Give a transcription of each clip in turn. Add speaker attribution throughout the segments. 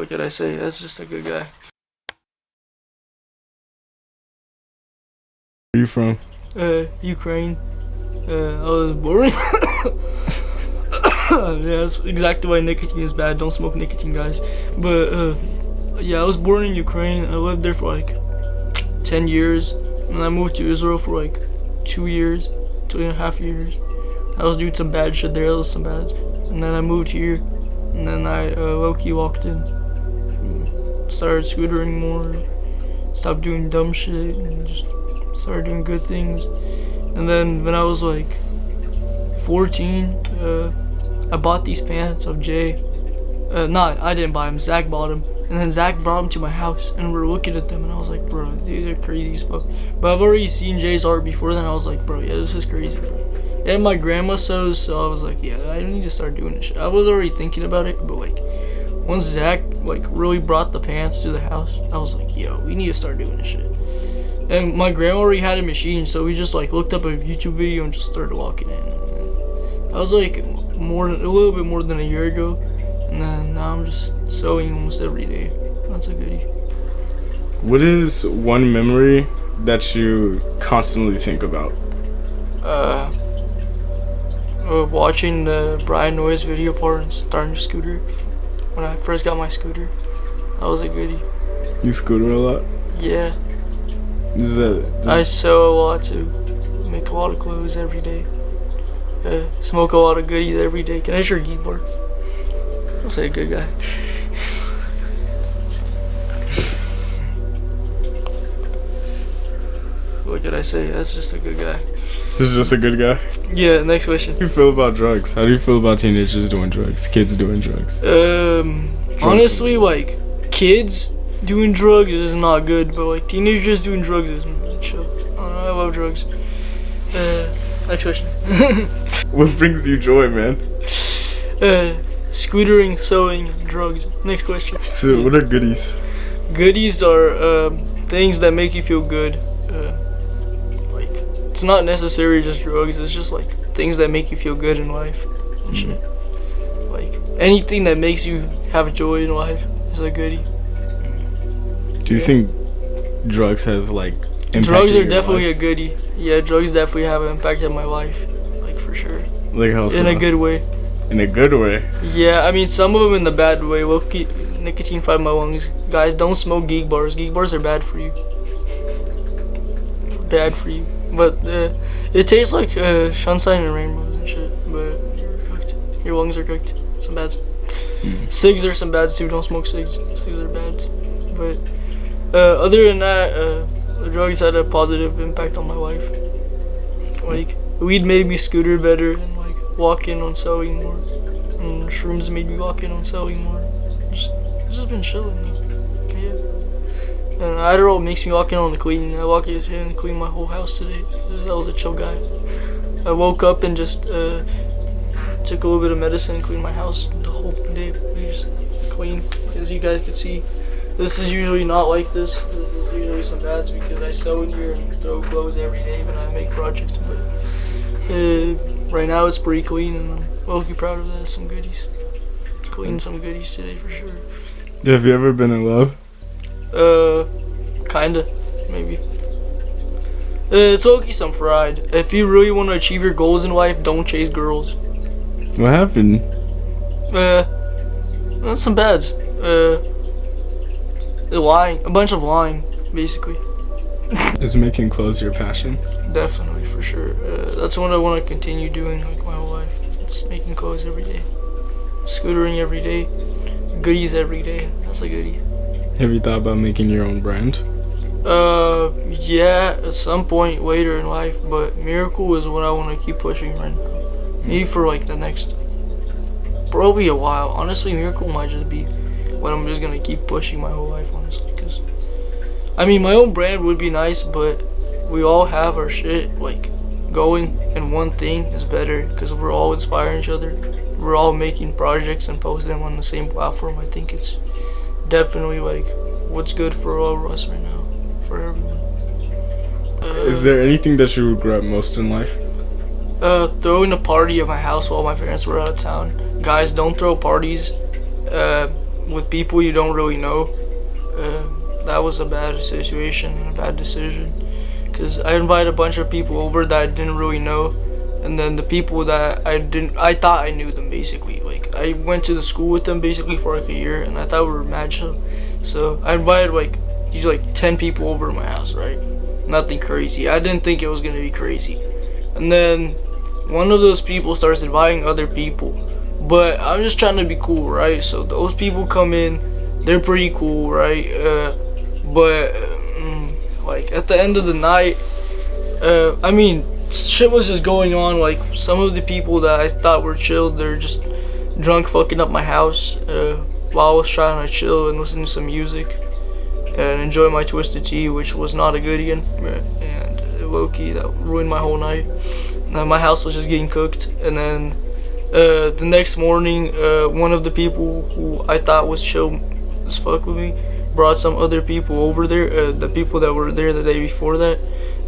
Speaker 1: What could I say? That's just a good guy.
Speaker 2: Where are you from?
Speaker 1: Ukraine. I was born. Yeah, that's exactly why nicotine is bad. Don't smoke nicotine, guys. But yeah, I was born in Ukraine. I lived there for like 10 years, and I moved to Israel for like 2 years, 2.5 years. I was doing some bad shit there. That was some bads, and then I moved here, and then I low-key walked in, started scootering more, stopped doing dumb shit, and just started doing good things. And then when I was like 14, I bought these pants of Jay. I didn't buy them. Zach bought them. And then Zach brought them to my house, and we were looking at them, and I was like, bro, these are crazy as fuck. But I've already seen Jay's art before then. I was like, bro, yeah, this is crazy, bro. And my grandma sews, so I was like, yeah, I need to start doing this shit. I was already thinking about it, but like, once Zach like really brought the pants to the house, I was like, yo, we need to start doing this shit. And my grandma already had a machine, so we just like looked up a YouTube video and just started walking in. And I was like a little bit more than a year ago, and then now I'm just sewing almost every day. That's a goodie.
Speaker 2: What is one memory that you constantly think about?
Speaker 1: Watching the Brian Noyes video part and starting a scooter when I first got my scooter. That was a goodie.
Speaker 2: You scooter a lot?
Speaker 1: Yeah. I sew a lot too. Make a lot of clothes every day. Smoke a lot of goodies every day. Can I share a geek bar? I'll say a good guy. What could I say? That's just a good guy.
Speaker 2: This is just a good guy?
Speaker 1: Yeah, next question.
Speaker 2: How do you feel about drugs? How do you feel about teenagers doing drugs? Kids doing drugs?
Speaker 1: Honestly, like, kids doing drugs is not good, but like, teenagers doing drugs is chill. I don't know, I love drugs. Next question.
Speaker 2: What brings you joy, man?
Speaker 1: Scootering, sewing, drugs. Next question.
Speaker 2: So, what are goodies?
Speaker 1: Goodies are things that make you feel good. Like, it's not necessarily just drugs. It's just like things that make you feel good in life and shit. Like anything that makes you have joy in life is a goodie.
Speaker 2: Do you think drugs have like impacted
Speaker 1: drugs are
Speaker 2: your
Speaker 1: definitely
Speaker 2: life?
Speaker 1: a goodie. Yeah, drugs definitely have impacted my life, like for sure.
Speaker 2: Like how?
Speaker 1: In a good way.
Speaker 2: In a good way?
Speaker 1: Yeah, I mean some of them in the bad way. Well, nicotine fight my lungs. Guys, don't smoke geek bars. Geek bars are bad for you. Bad for you. But it tastes like sunshine and rainbows and shit. But you're cooked. Your lungs are cooked. Some bads. Cigs are some bads too. Don't smoke cigs. Cigs are bads. But other than that, the drugs had a positive impact on my life. Like weed made me scooter better and like walk in on sewing more. And shrooms made me walk in on sewing more. Just been chilling. Yeah. And Adderall makes me walk in on the cleaning. I walk in and clean my whole house today. That was a chill guy. I woke up and just took a little bit of medicine and cleaned my house the whole day. We just clean. As you guys could see, this is usually not like this. This is usually some bads because I sew in here and throw clothes every day when I make projects. But right now it's pretty clean and I'm low-key proud of that. Some goodies. Cleaned some goodies today for sure.
Speaker 2: Have you ever been in love?
Speaker 1: Kinda, maybe. It's okay, some fried. If you really want to achieve your goals in life, don't chase girls.
Speaker 2: What happened?
Speaker 1: That's some bads. Lying, a bunch of lying, basically.
Speaker 2: Is making clothes your passion?
Speaker 1: Definitely, for sure. That's what I want to continue doing like my whole life. Just making clothes every day. Scootering every day. Goodies every day. That's a goodie.
Speaker 2: Have you thought about making your own brand?
Speaker 1: Yeah, at some point later in life, but Miracle is what I want to keep pushing right now. Maybe for like the next, probably a while. Honestly, Miracle might just be what I'm just gonna keep pushing my whole life, honestly. Cause, I mean, my own brand would be nice, but we all have our shit, like, going in one thing is better, because we're all inspiring each other. We're all making projects and post them on the same platform. I think it's definitely like what's good for all of us right now, for everyone.
Speaker 2: Is there anything that you regret most in life?
Speaker 1: Throwing a party at my house while my parents were out of town. Guys, don't throw parties with people you don't really know. That was a bad situation, a bad decision. Cause I invited a bunch of people over that I didn't really know, and then the people that I thought I knew them basically. Like I went to the school with them basically for like a year, and I thought we were mad chill. So I invited like these like 10 people over to my house, right? Nothing crazy. I didn't think it was gonna be crazy, and then one of those people starts inviting other people, but I'm just trying to be cool, right? So those people come in, they're pretty cool, right? But like at the end of the night, I mean, shit was just going on. Like some of the people that I thought were chill, they're just drunk, fucking up my house while I was trying to chill and listen to some music and enjoy my twisted tea, which was not a good again, and low-key that ruined my whole night. My house was just getting cooked, and then the next morning, one of the people who I thought was chill as fuck with me brought some other people over there, the people that were there the day before that,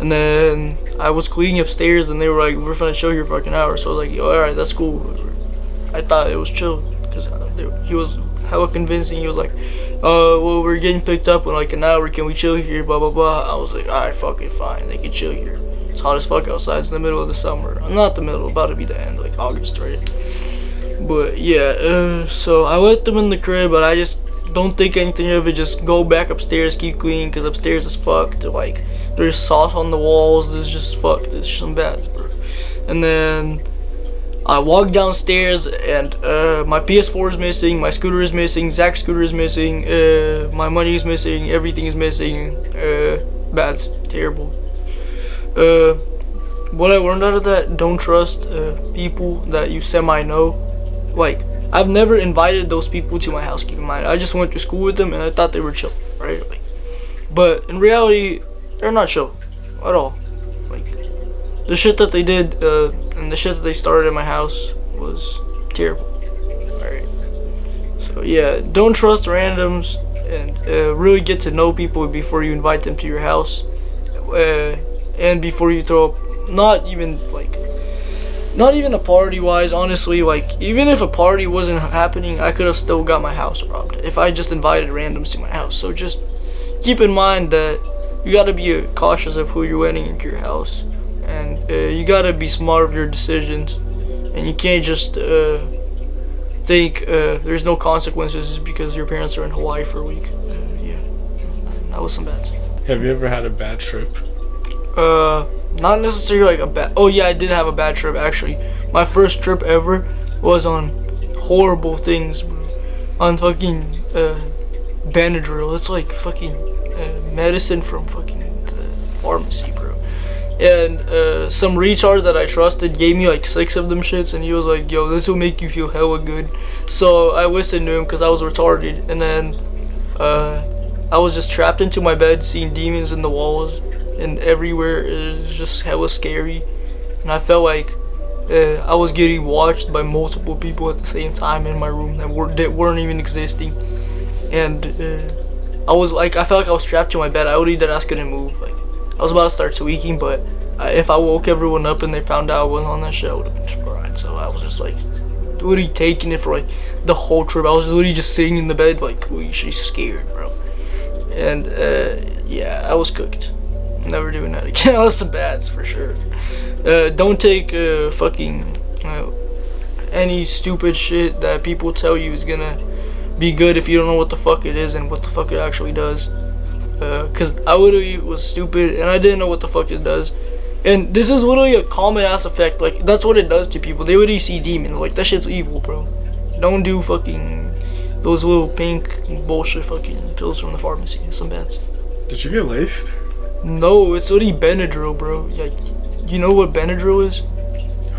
Speaker 1: and then I was cleaning upstairs, and they were like, "We're finna chill here for like an hour." So I was like, "Yo, alright, that's cool." I thought it was chill because he was hella convincing. He was like, well, we're getting picked up in like an hour. Can we chill here? Blah blah blah. I was like, alright, fuck it, fine. They can chill here. It's hot as fuck outside. It's in the middle of the summer. Not the middle, about to be the end, like August, right? But yeah, so I let them in the crib, but I just don't think anything of it. Just go back upstairs, keep cleaning, because upstairs is fucked. Like there's sauce on the walls. There's just fucked. There's some bads, bro. And then I walked downstairs, and my PS4 is missing, my scooter is missing, Zach's scooter is missing, my money is missing, everything is missing. Bad's terrible. What I learned out of that: don't trust people that you semi-know. Like, I've never invited those people to my house, keep in mind. I just went to school with them, and I thought they were chill, right? Like, but in reality, they're not chill at all. Like, the shit that they did and the shit that they started in my house was terrible. Alright. So yeah, don't trust randoms, and really get to know people before you invite them to your house. And before you throw up, not even a party wise, honestly, like even if a party wasn't happening, I could have still got my house robbed if I just invited randoms to my house. So just keep in mind that you gotta be cautious of who you're letting into your house, and you gotta be smart with your decisions, and you can't just think there's no consequences because your parents are in Hawaii for a week. Yeah, that was some bad.
Speaker 2: Have you ever had a bad trip?
Speaker 1: Not necessarily like a bad. Oh yeah, I did have a bad trip actually. My first trip ever was on horrible things, bro. On fucking Benadryl. It's like fucking medicine from fucking the pharmacy, bro. And some retard that I trusted gave me like 6 of them shits, and he was like, "Yo, this will make you feel hella good." So I listened to him because I was retarded, and then I was just trapped into my bed, seeing demons in the walls and everywhere. It was just hella scary, and I felt like I was getting watched by multiple people at the same time in my room that weren't even existing. And I felt like I was trapped to my bed. I already deadass couldn't move. Like I was about to start tweaking, but if I woke everyone up and they found out I wasn't on that shit, I would have been just fried. So I was just like literally taking it for like the whole trip. I was literally just sitting in the bed like, she's scared, bro. And yeah, I was cooked. I'm never doing that again. That was some bads for sure. Don't take fucking any stupid shit that people tell you is gonna be good if you don't know what the fuck it is and what the fuck it actually does. Cause I literally was stupid and I didn't know what the fuck it does. And this is literally a common ass effect. Like that's what it does to people. They literally see demons. Like that shit's evil, bro. Don't do fucking those little pink bullshit fucking pills from the pharmacy. Some bads.
Speaker 2: Did you get laced?
Speaker 1: No, it's literally Benadryl, bro. Like, you know what Benadryl is?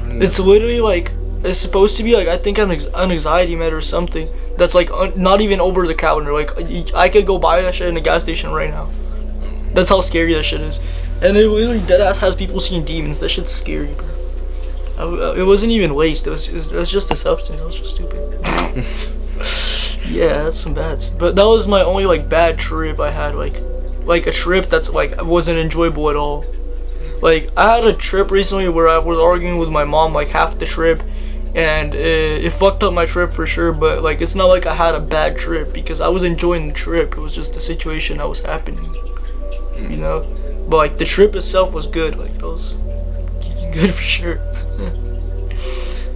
Speaker 2: No.
Speaker 1: It's literally like, it's supposed to be like, I think an anxiety med or something. That's like not even over the counter. Like I could go buy that shit in a gas station right now. That's how scary that shit is. And it literally deadass has people seeing demons. That shit's scary, bro. It wasn't even laced. It was just a substance. I was just stupid. Yeah, that's some bads. But that was my only like bad trip I had. Like a trip that's like wasn't enjoyable at all. Like I had a trip recently where I was arguing with my mom like half the trip, and it fucked up my trip for sure. But like, it's not like I had a bad trip because I was enjoying the trip. It was just the situation that was happening, you know. But like, the trip itself was good. Like, I was getting good for sure.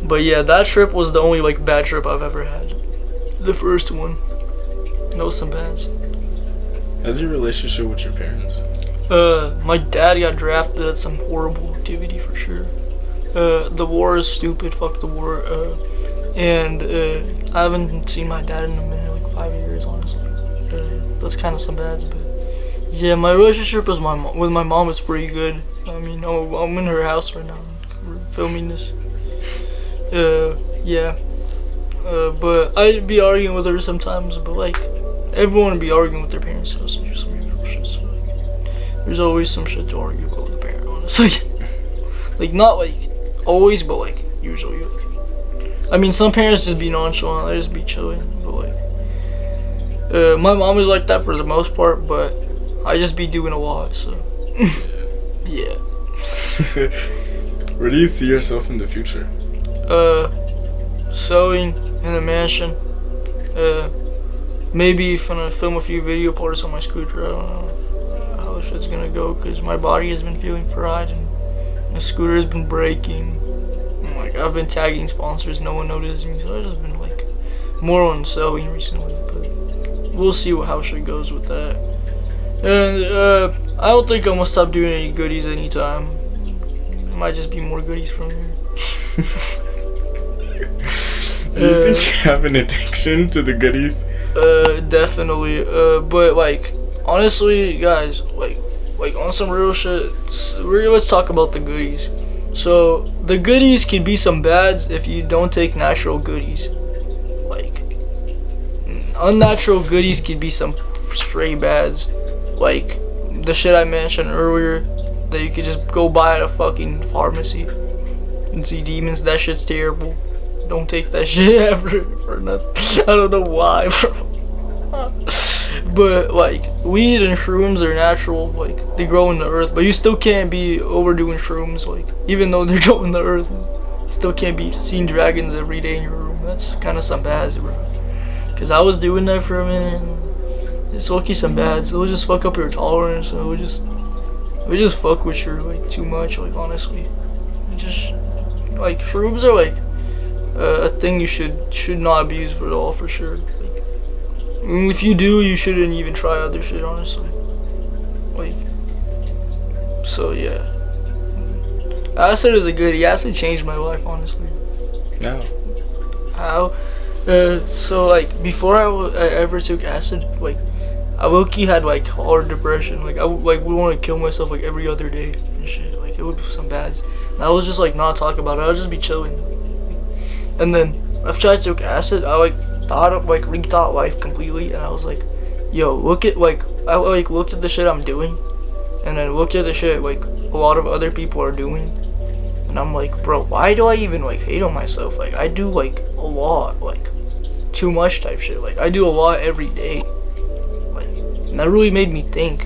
Speaker 1: But yeah, that trip was the only like bad trip I've ever had. The first one. That was some bads.
Speaker 2: How's your relationship with your parents?
Speaker 1: My dad got drafted at some horrible activity for sure. The war is stupid, fuck the war. And I haven't seen my dad in a minute, like 5 years, honestly. That's kind of some bads, but yeah, my relationship with my mom is pretty good. I mean, I'm in her house right now, we're filming this. Yeah. But I'd be arguing with her sometimes, but like, everyone would be arguing with their parents, so it's just some usual shit. So like, there's always some shit to argue about with the parent, honestly. Like, not like always, but like usually. Like, I mean, some parents just be nonchalant, they just be chilling, but like, my mom is like that for the most part, but I just be doing a lot, so yeah.
Speaker 2: Where do you see yourself in the future?
Speaker 1: Sewing in a mansion. Maybe gonna film a few video parts on my scooter. I don't know how this shit's gonna go, cause my body has been feeling fried and the scooter has been breaking. And, like, I've been tagging sponsors, no one noticing, so I've just been like more on sewing recently. But we'll see how shit goes with that. And I don't think I'm gonna stop doing any goodies anytime. It might just be more goodies from here.
Speaker 2: Do you think you have an addiction to the goodies?
Speaker 1: Definitely. But like, honestly, guys, like on some real shit, let's talk about the goodies. So the goodies can be some bads if you don't take natural goodies. Like, unnatural goodies can be some stray bads. Like the shit I mentioned earlier that you could just go buy at a fucking pharmacy and see demons. That shit's terrible. Don't take that shit ever for nothing. I don't know why, bro. But like, weed and shrooms are natural. Like, they grow in the earth, but you still can't be overdoing shrooms. Like, even though they grow in the earth, still can't be seeing dragons every day in your room. That's kind of some bads, bro. Cause I was doing that for a minute. And it's lucky some bads. It'll just fuck up your tolerance. And it would just fuck with you like too much. Like, honestly, just like shrooms are like a thing you should not abuse for all, for sure. Like, if you do, you shouldn't even try other shit, honestly. Like, so yeah. Acid is a goodie. Acid changed my life, honestly.
Speaker 2: No.
Speaker 1: How? So like, before I ever took acid, like, I low-key had like hard depression. Like, I would want to kill myself like every other day and shit. Like, it would be some bads. And I was just like not talk about it. I would just be chilling. And then after I took acid, I like rethought life completely, and I was like, yo, look at like, I like looked at the shit I'm doing, and then looked at the shit like a lot of other people are doing, and I'm like, bro, why do I even like hate on myself? Like, I do like a lot, like too much type shit. Like, I do a lot every day. Like, and that really made me think,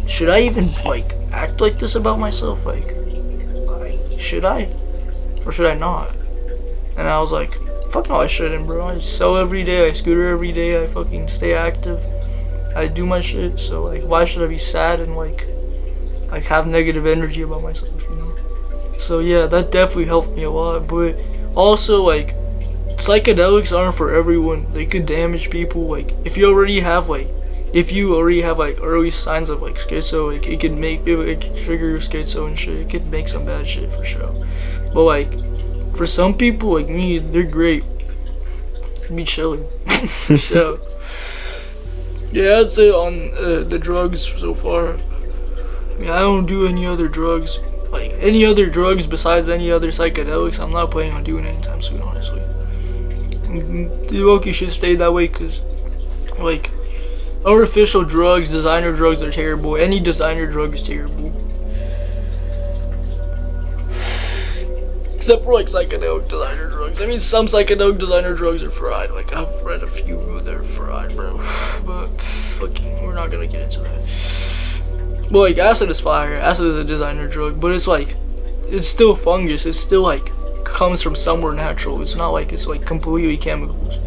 Speaker 1: should I even like act like this about myself? Like should I, or should I not? And I was like, fuck no, I shouldn't, bro. I sew every day, I scooter every day, I fucking stay active, I do my shit. So like, why should I be sad and like have negative energy about myself, you know? So yeah, that definitely helped me a lot. But also, like, psychedelics aren't for everyone. They could damage people. Like, if you already have like early signs of like schizo, like it could trigger your schizo and shit. It could make some bad shit for sure. But like, for some people like me, they're great. Be chilling. So yeah, I'd say on the drugs so far, I mean, I don't do any other drugs. Like, any other drugs besides any other psychedelics, I'm not planning on doing anytime soon, honestly. The low-key should stay that way, because like, artificial drugs, designer drugs are terrible. Any designer drug is terrible. Except for like psychedelic designer drugs. I mean, some psychedelic designer drugs are fried. Like, I've read a few that are fried, bro. But fucking, we're not gonna get into that. But like, acid is fire. Acid is a designer drug, but it's like, it's still fungus. It's still like comes from somewhere natural. It's not like it's like completely chemicals.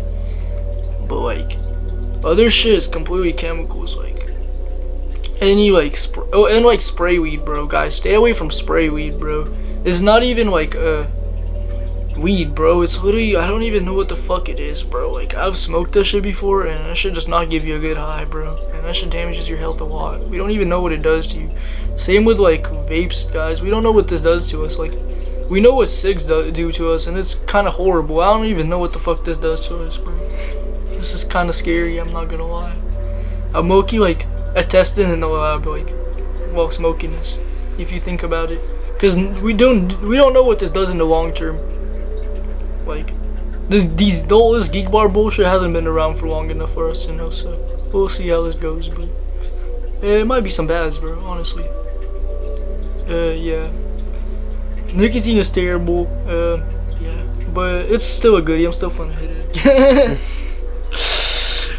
Speaker 1: But like other shit is completely chemicals. Like any like spray weed, bro. Guys, stay away from spray weed, bro. It's not even like weed, bro. It's literally, I don't even know what the fuck it is, bro. Like, I've smoked that shit before, and that shit does not give you a good high, bro. And that shit damages your health a lot. We don't even know what it does to you. Same with like vapes, guys. We don't know what this does to us. Like, we know what cigs do to us, and it's kind of horrible. I don't even know what the fuck this does to us, bro. This is kind of scary, I'm not gonna lie. I'm low-key like attesting in the lab, like, while smoking this, if you think about it. Because we don't know what this does in the long term. Like, this geek bar bullshit hasn't been around for long enough for us to know, so we'll see how this goes, but it might be some bads, bro, honestly. Yeah. Nicotine is terrible, yeah, but it's still a goodie. I'm still fun to hit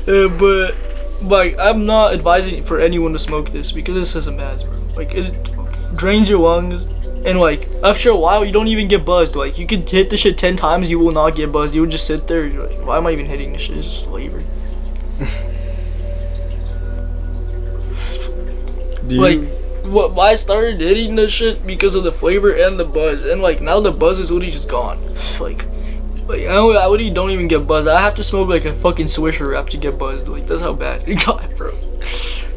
Speaker 1: it. But like, I'm not advising for anyone to smoke this because this isn't bad, bro. Like, it drains your lungs, and like after a while you don't even get buzzed. Like, you could hit the shit 10 times, you will not get buzzed. You would just sit there, you're like, why am I even hitting this shit? It's just flavor. I started hitting this shit because of the flavor and the buzz, and like now the buzz is literally just gone. Like I literally don't even get buzzed. I have to smoke like a fucking Swisher wrap to get buzzed. Like, that's how bad it got, bro.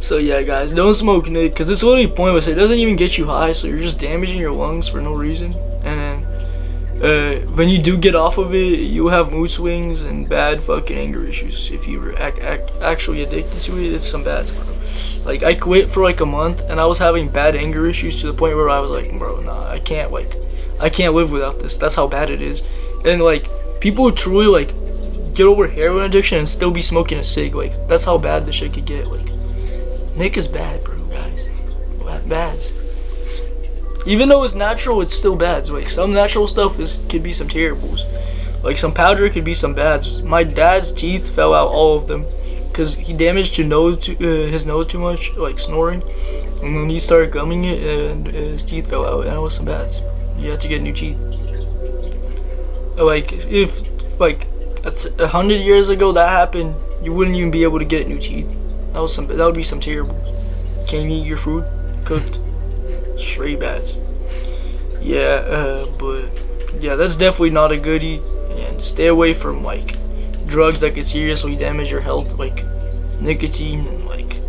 Speaker 1: So yeah, guys, don't smoke Nick, because it's literally pointless. It doesn't even get you high, so you're just damaging your lungs for no reason. And then when you do get off of it, you'll have mood swings and bad fucking anger issues. If you were actually addicted to it, it's some bad, bro. Like, I quit for like a month, and I was having bad anger issues to the point where I was like, bro, nah, I can't live without this. That's how bad it is. And like, people truly like get over heroin addiction and still be smoking a cig. Like, that's how bad this shit could get. Like, Nick is bad, bro, guys. Bads. Even though it's natural, it's still bad. Like, some natural stuff could be some terribles. Like, some powder could be some bads. My dad's teeth fell out, all of them, because he damaged his nose too much, like snoring. And then he started gumming it, and his teeth fell out, and it was some bads. You had to get new teeth. Like, if like 100 years ago that happened, you wouldn't even be able to get new teeth. That would be some terrible. Can't eat your food cooked. Straight bads. Yeah, but yeah, that's definitely not a goodie. And stay away from like drugs that could seriously damage your health, like nicotine, and like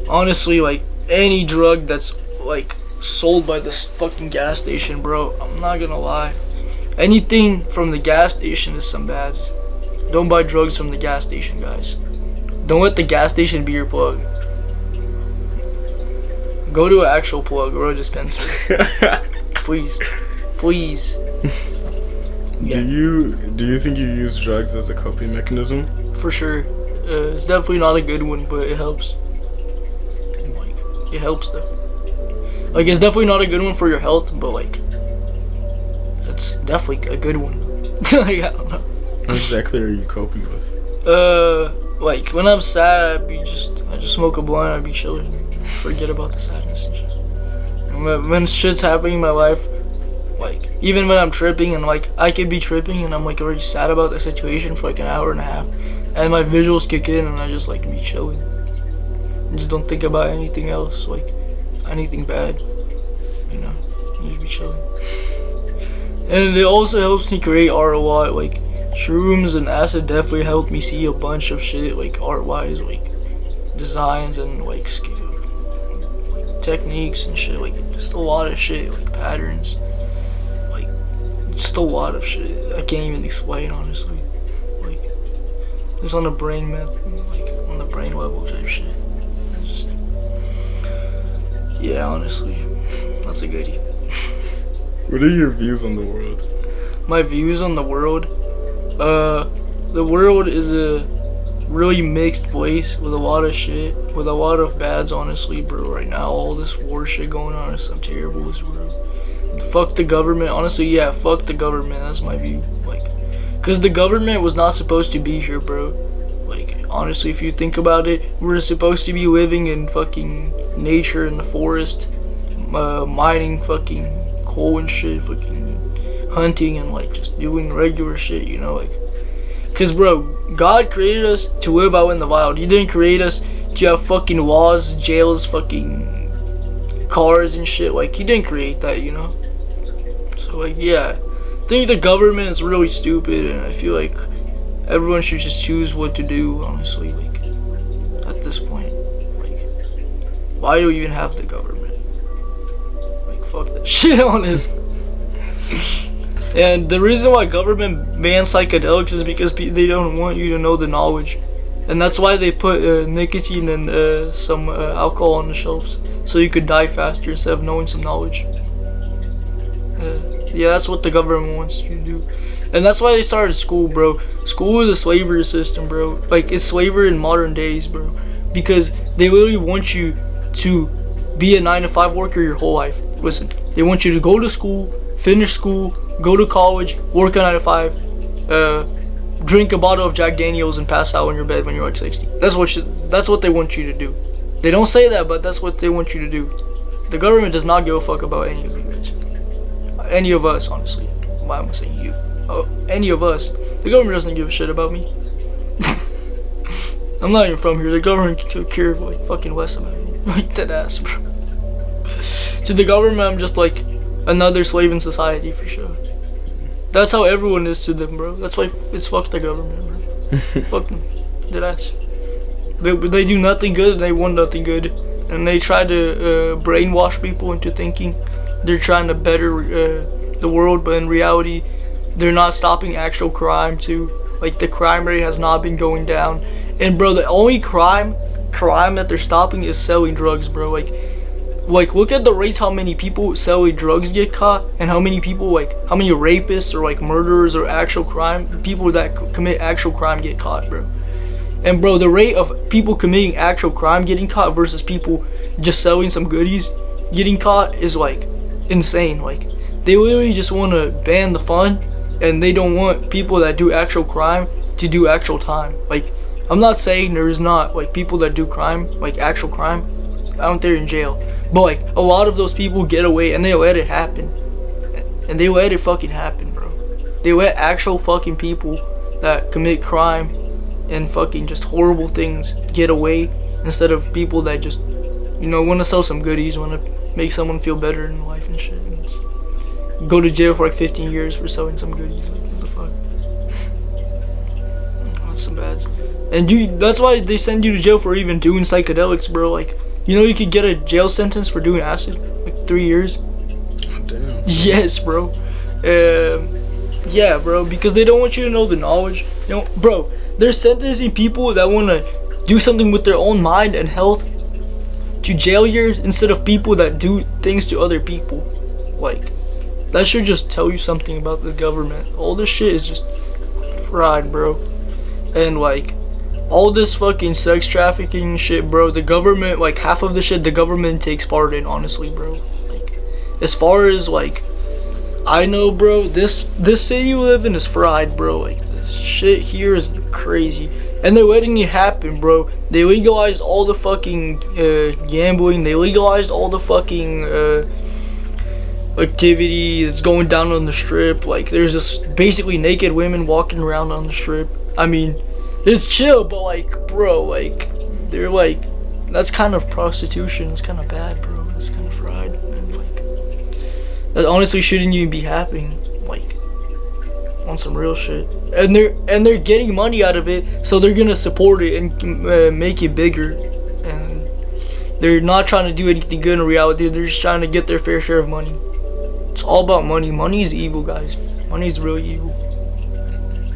Speaker 1: honestly, like any drug that's like sold by this fucking gas station, bro. I'm not gonna lie. Anything from the gas station is some bads. Don't buy drugs from the gas station, guys. Don't let the gas station be your plug. Go to an actual plug or a dispenser. Please. Please. Yeah.
Speaker 2: Do you think you use drugs as a coping mechanism?
Speaker 1: For sure. It's definitely not a good one, but it helps. Like, it helps though. Like, it's definitely not a good one for your health, but like, it's definitely a good one. Like, I don't know.
Speaker 2: What exactly are you coping with?
Speaker 1: Like, when I'm sad, I just smoke a blunt, I'd be chilling. Forget about the sadness and shit. And when shit's happening in my life, like, even when I'm tripping, and like, I could be tripping and I'm like already sad about the situation for like an hour and a half, and my visuals kick in and I just like be chilling. I just don't think about anything else, like anything bad, you know, you just be chilling. And it also helps me create art a lot. Like, shrooms and acid definitely helped me see a bunch of shit, like art-wise, like designs and like techniques and shit, like just a lot of shit, like patterns, like just a lot of shit I can't even explain, honestly. Like, it's on the brain like on the brain level type shit. Just, yeah, honestly, that's a goodie.
Speaker 2: What are your views on the world?
Speaker 1: My views on the world? The world is a really mixed place with a lot of shit, with a lot of bads, honestly, bro. Right now, all this war shit going on is some terribles, bro. Fuck the government. Honestly, yeah, fuck the government. That's my view. Like, cause the government was not supposed to be here, bro. Like, honestly, if you think about it, we're supposed to be living in fucking nature in the forest, mining fucking coal and shit, fucking hunting and like just doing regular shit, you know, like, cause bro, God created us to live out in the wild. He didn't create us to have fucking laws, jails, fucking cars and shit. Like, he didn't create that, you know. So like, yeah, I think the government is really stupid, and I feel like everyone should just choose what to do, honestly, like, at this point. Like, why do we even have the government? Like, fuck that shit, honest. And the reason why government bans psychedelics is because they don't want you to know the knowledge. And that's why they put nicotine and some alcohol on the shelves, so you could die faster instead of knowing some knowledge. Yeah, that's what the government wants you to do. And that's why they started school, bro. School is a slavery system, bro. Like, it's slavery in modern days, bro. Because they literally want you to be a 9-to-5 worker your whole life. Listen, they want you to go to school, finish school, go to college, work a 9-to-5, drink a bottle of Jack Daniels and pass out in your bed when you're like 60. That's what they want you to do. They don't say that, but that's what they want you to do. The government does not give a fuck about any of you guys. Any of us, honestly. Why am I saying you? Oh, any of us. The government doesn't give a shit about me. I'm not even from here. The government could care like fucking less about me. Like, dead ass, bro. To the government, I'm just like another slave in society for sure. That's how everyone is to them, bro. That's why it's fuck the government, bro. Fuck them. Dead ass. They do nothing good and they want nothing good. And they try to brainwash people into thinking they're trying to better the world, but in reality, they're not stopping actual crime too. Like, the crime rate has not been going down. And bro, the only crime that they're stopping is selling drugs, bro. Like look at the rates, how many people selling drugs get caught, and how many people, like, how many rapists or like murderers or actual crime people that commit actual crime get caught, bro. And bro, the rate of people committing actual crime getting caught versus people just selling some goodies getting caught is like insane. Like, they literally just want to ban the fun, and they don't want people that do actual crime to do actual time. Like, I'm not saying there is not like people that do crime, like actual crime, out there in jail, but like a lot of those people get away and they let it happen, and they let it fucking happen, bro. They let actual fucking people that commit crime and fucking just horrible things get away, instead of people that just, you know, want to sell some goodies, want to make someone feel better in life and shit, and just go to jail for like 15 years for selling some goodies. Like, what the fuck? That's some bads. And that's why they send you to jail for even doing psychedelics, bro. Like, you know, you could get a jail sentence for doing acid, like 3 years.
Speaker 2: Oh, damn.
Speaker 1: Yes, bro. Yeah, bro, because they don't want you to know the knowledge. You know, bro, they're sentencing people that want to do something with their own mind and health to jail years, instead of people that do things to other people. Like, that should just tell you something about this government. All this shit is just fried, bro. And like, all this fucking sex trafficking shit, bro, the government, like, half of the shit the government takes part in, honestly, bro. Like, as far as like I know, bro, this city we live in is fried, bro. Like, this shit here is crazy, and they're letting it happen, bro. They legalized all the fucking gambling. They legalized all the fucking activity that's going down on the strip. Like, there's just basically naked women walking around on the strip. I mean, it's chill, but like, bro, like, they're like, that's kind of prostitution. It's kind of bad, bro. It's kind of fried, and like, that honestly shouldn't even be happening. Like, on some real shit. And they're getting money out of it, so they're gonna support it and make it bigger. And they're not trying to do anything good in reality. They're just trying to get their fair share of money. It's all about money. Money is evil, guys. Money is really evil.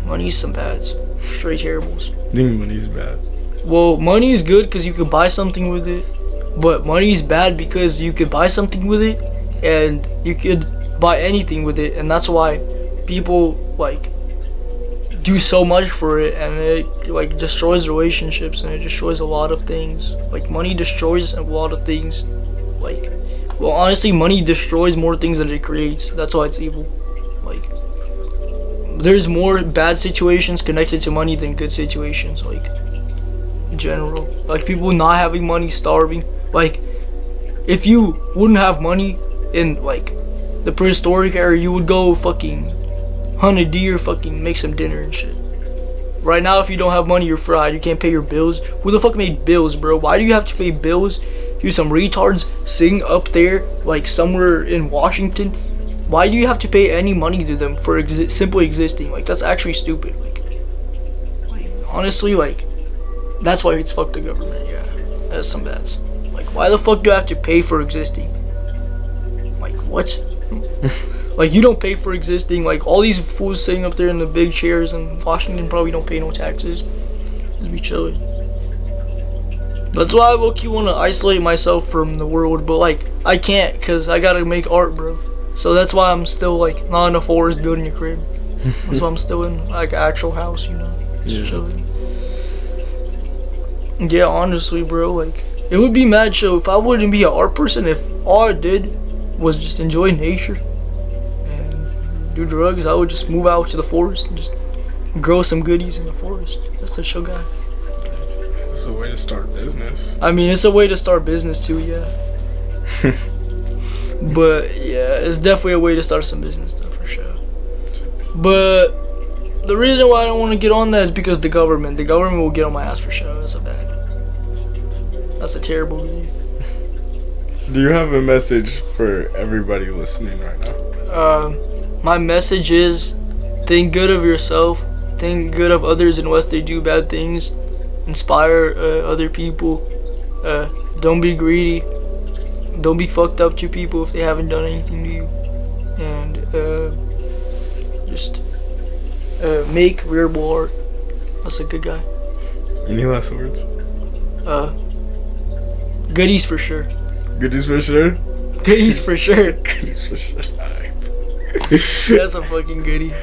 Speaker 1: Money is some bads. Straight terribles.
Speaker 2: I think money's bad.
Speaker 1: Well, money is good because you could buy something with it, but money is bad because you could buy something with it, and you could buy anything with it, and that's why people like do so much for it, and it like destroys relationships, and it destroys a lot of things. Like, money destroys a lot of things. Like, well, honestly, money destroys more things than it creates. That's why it's evil. Like, there's more bad situations connected to money than good situations, like, in general. Like, people not having money, starving. Like, if you wouldn't have money and like the prehistoric era, you would go fucking hunt a deer, fucking make some dinner and shit. Right now, if you don't have money, you're fried. You can't pay your bills. Who the fuck made bills, bro? Why do you have to pay bills? You some retards sitting up there, like somewhere in Washington. Why do you have to pay any money to them for simply existing? Like, that's actually stupid. Like honestly, like, that's why it's fuck the government. Yeah, that's some bads. Like, why the fuck do I have to pay for existing? Like, what? Like, you don't pay for existing. Like, all these fools sitting up there in the big chairs in Washington probably don't pay no taxes. Just be chilling. That's why I low-key want to isolate myself from the world. But, like, I can't because I gotta make art, bro. So that's why I'm still, like, not in a forest building a crib. That's why I'm still in, like, an actual house, you know? Just chilling. Yeah, honestly, bro, like, it would be mad show if I wouldn't be an art person, if all I did was just enjoy nature and do drugs. I would just move out to the forest and just grow some goodies in the forest. That's a chill guy.
Speaker 2: It's a way to start a business.
Speaker 1: I mean, it's a way to start business too, yeah. But yeah, it's definitely a way to start some business though, for sure. But the reason why I don't want to get on that is because the government will get on my ass for sure. That's a terrible belief.
Speaker 2: Do you have a message for everybody listening right now?
Speaker 1: My message is, think good of yourself, think good of others unless they do bad things, inspire other people, don't be greedy, don't be fucked up to people if they haven't done anything to you, and just make wearable art. That's a good guy.
Speaker 2: Any last words?
Speaker 1: Goodies for sure.
Speaker 2: Goodies for sure?
Speaker 1: Goodies for sure.
Speaker 2: Goodies for sure.
Speaker 1: That's a fucking goodie.